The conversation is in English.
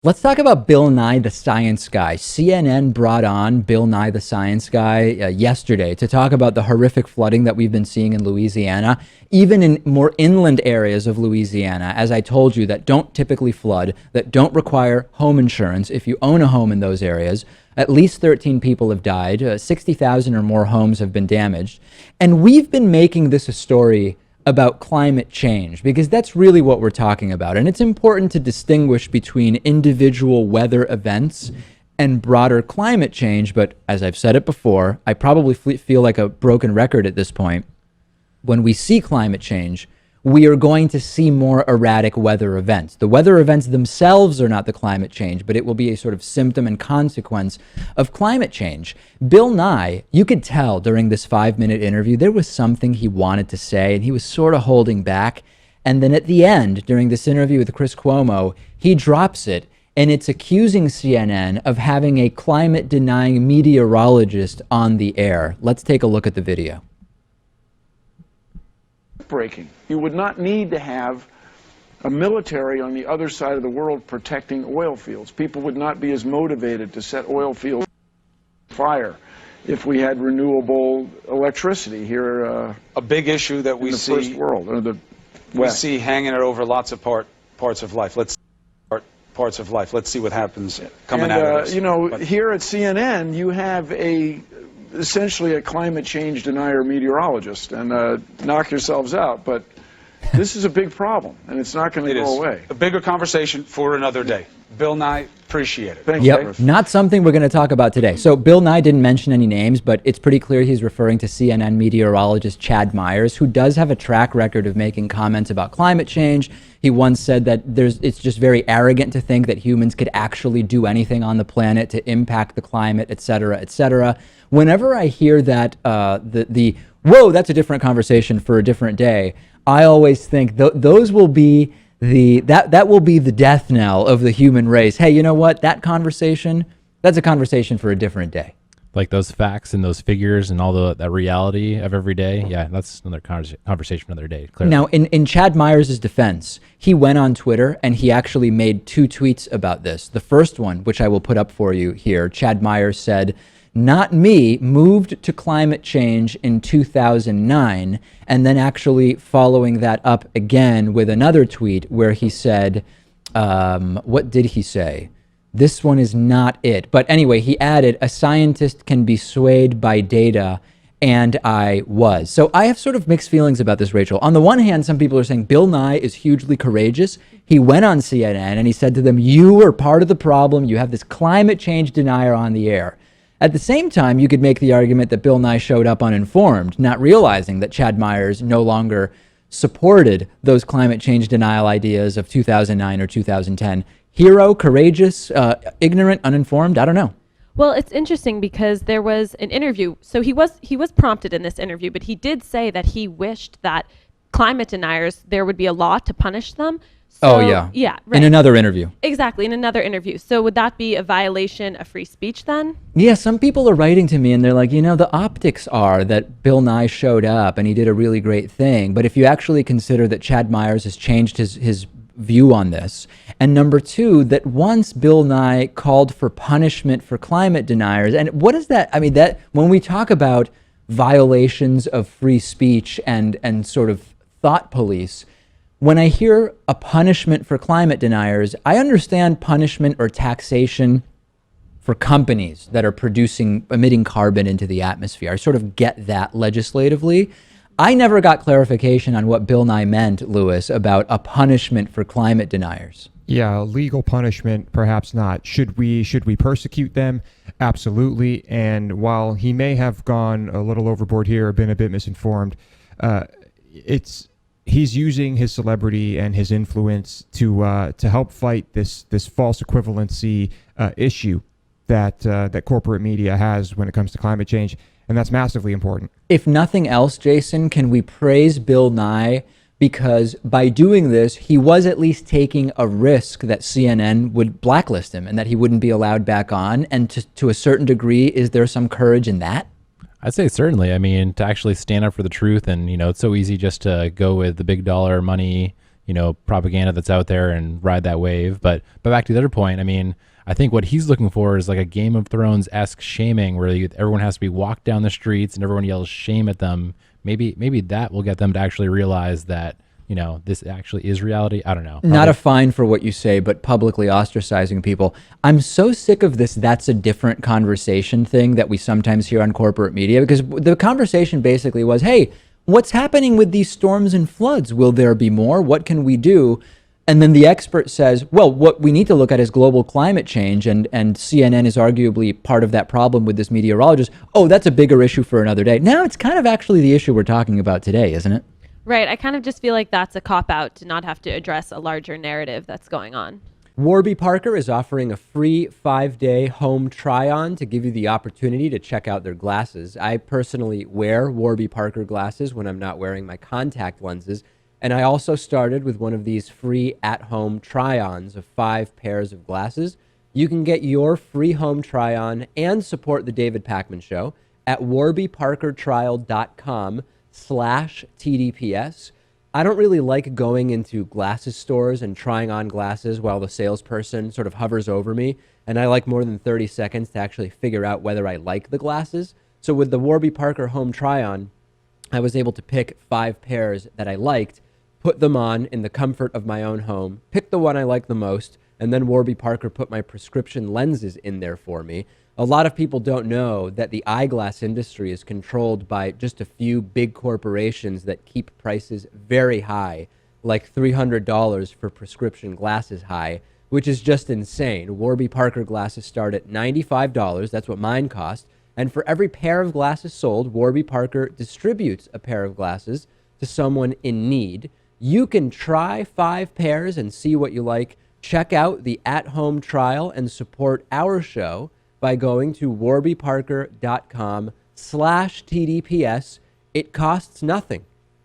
Let's talk about Bill Nye the Science Guy. CNN brought on Bill Nye the Science Guy yesterday to talk about the horrific flooding that we've been seeing in Louisiana, even in more inland areas of Louisiana, as I told you, that don't typically flood, that don't require home insurance. If you own a home in those areas, at least 13 people have died, 60,000 or more homes have been damaged. And we've been making this a story about climate change, because that's really what we're talking about. And it's important to distinguish between individual weather events and broader climate change. But as I've said it before, I probably feel like a broken record at this point. When we see climate change, we are going to see more erratic weather events. The weather events themselves are not the climate change, but it will be a sort of symptom and consequence of climate change. Bill Nye, you could tell during this 5-minute interview, there was something he wanted to say, and he was sort of holding back. And then at the end, during this interview with Chris Cuomo, he drops it, and it's accusing CNN of having a climate-denying meteorologist on the air. Let's take a look at the video. Breaking. You would not need to have a military on the other side of the world protecting oil fields. People would not be as motivated to set oil fields on fire if we had renewable electricity here. A big issue that we see in the first world, or the we see hanging it over lots of parts of life. Let's see what happens coming out of this. You know, here at CNN, you have essentially a climate change denier meteorologist, and knock yourselves out. But this is a big problem, and it's not going to go away. A bigger conversation for another day. Bill Nye, appreciate it. Thank you. Yep, not something we're going to talk about today. So Bill Nye didn't mention any names, but it's pretty clear he's referring to CNN meteorologist Chad Myers, who does have a track record of making comments about climate change. He once said that it's just very arrogant to think that humans could actually do anything on the planet to impact the climate, et cetera, et cetera. Whenever I hear that, whoa, that's a different conversation for a different day, I always think those will be that will be the death knell of the human race. Hey, you know what? That's a conversation for a different day. Like those facts and those figures and all that reality of every day. Yeah, that's another conversation for another day. Clearly. Now, in Chad Myers' defense, he went on Twitter and he actually made 2 tweets about this. The first one, which I will put up for you here, Chad Myers said, "Not me, moved to climate change in 2009, and then actually following that up again with another tweet where he said, what did he say? This one is not it. But anyway, he added, "A scientist can be swayed by data," and I was. So I have sort of mixed feelings about this, Rachel. On the one hand, some people are saying Bill Nye is hugely courageous. He went on CNN and he said to them, "You are part of the problem. You have this climate change denier on the air." At the same time, you could make the argument that Bill Nye showed up uninformed, not realizing that Chad Myers no longer supported those climate change denial ideas of 2009 or 2010. Hero, courageous, ignorant, uninformed, I don't know. Well, it's interesting because there was an interview. So he was prompted in this interview, but he did say that he wished that climate deniers, there would be a law to punish them. So, yeah, right. In another interview. Exactly, in another interview. So would that be a violation of free speech then? Yeah, some people are writing to me and they're like, the optics are that Bill Nye showed up and he did a really great thing. But if you actually consider that Chad Myers has changed his view on this, and number 2, that once Bill Nye called for punishment for climate deniers, and what is that? I mean, that when we talk about violations of free speech and sort of thought police, when I hear a punishment for climate deniers, I understand punishment or taxation for companies that are emitting carbon into the atmosphere. I sort of get that legislatively. I never got clarification on what Bill Nye meant, Lewis, about a punishment for climate deniers. Yeah, legal punishment, perhaps not. Should we persecute them? Absolutely. And while he may have gone a little overboard here, been a bit misinformed, he's using his celebrity and his influence to help fight this false equivalency issue that corporate media has when it comes to climate change, and that's massively important. If nothing else, Jason, can we praise Bill Nye because by doing this, he was at least taking a risk that CNN would blacklist him and that he wouldn't be allowed back on? And to a certain degree, is there some courage in that? I'd say certainly. I mean, to actually stand up for the truth, and it's so easy just to go with the big dollar money, propaganda that's out there and ride that wave. But back to the other point, I mean, I think what he's looking for is like a Game of Thrones-esque shaming where everyone has to be walked down the streets and everyone yells shame at them. Maybe that will get them to actually realize that, this actually is reality. I don't know. Not a fine for what you say, but publicly ostracizing people. I'm so sick of this "that's a different conversation" thing that we sometimes hear on corporate media, because the conversation basically was, hey, what's happening with these storms and floods? Will there be more? What can we do? And then the expert says, well, what we need to look at is global climate change, and CNN is arguably part of that problem with this meteorologist. Oh, that's a bigger issue for another day. Now it's kind of actually the issue we're talking about today, isn't it? Right. I kind of just feel like that's a cop-out to not have to address a larger narrative that's going on. Warby Parker is offering a free 5-day home try-on to give you the opportunity to check out their glasses. I personally wear Warby Parker glasses when I'm not wearing my contact lenses, and I also started with one of these free at-home try-ons of 5 pairs of glasses. You can get your free home try-on and support the David Pakman Show at warbyparkertrial.com/TDPS. I don't really like going into glasses stores and trying on glasses while the salesperson sort of hovers over me, and I like more than 30 seconds to actually figure out whether I like the glasses. So with the Warby Parker home try-on, I was able to pick 5 pairs that I liked, put them on in the comfort of my own home, pick the one I like the most, and then Warby Parker put my prescription lenses in there for me. A lot of people don't know that the eyeglass industry is controlled by just a few big corporations that keep prices very high, like $300 for prescription glasses high, which is just insane. Warby Parker glasses start at $95. That's what mine cost. And for every pair of glasses sold, Warby Parker distributes a pair of glasses to someone in need. You can try 5 pairs and see what you like. Check out the at-home trial and support our show by going to warbyparker.com/TDPS. It costs nothing.